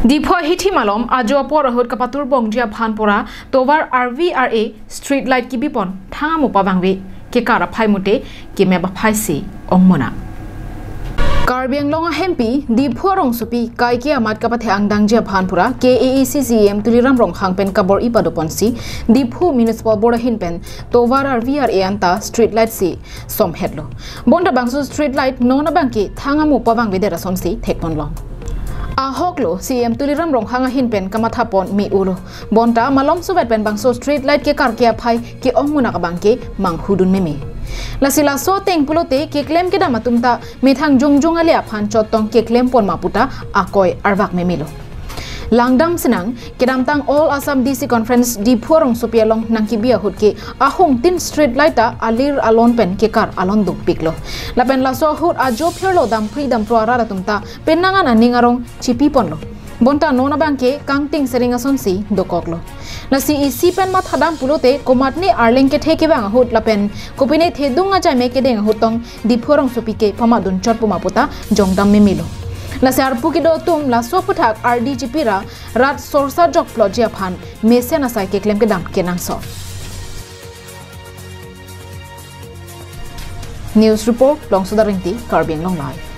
Dipho hiti malom ajo por hot kapatur bongjia bhanpora tovar RVRA street light ki bipon thanga mo pawangwe ke kara phai mute ke me ba phai si ongmona Karbiang longa hempi Dipho rong supi kai ki amat kapathe angdang jia bhanpura ke AECCM tuliram rong hangpen kabor ipadoponsi Dipho municipal board hinpen tovar RVRA anta street light si som hedlo bonda bangsu street light nona bangki thanga mo pawangwe dera sonsi thekpon long Ahoklo CM tuliram rong hanga hinpen kamathapon mi ulo bonta malom subet pen bangso street light ke karkia phai ke ongmuna ka bangke manghudun meme lasila so teng pulote ke claim ke damatumta methang jungjung ale aphan chotong ke claim pon maputa akoi arwak memelo langdam senang kedamtang all Assam DC conference di phorong sopialong nangkibia hutke ahong tin street lighta alir alon pen ke kar alon duk piklo lapen laso hut ajo phirlo dam freedom pro ara tumta penangan aningarong chipi ponlo bonta nona bangke kangting seringa sonsi dokoklo la CEC pen mat hadam pulote komatni arling ke theke bang hut lapen kopine thedunga jame ke deng hutong di phorong sopike pamadun chotpu maputa jongdam memilo la sar pukido tum la soputhak RDGP ra rat sorsa jok plojia phan mesena sai ke claim ke dam kenang so news report long sudaringti Karbiang long live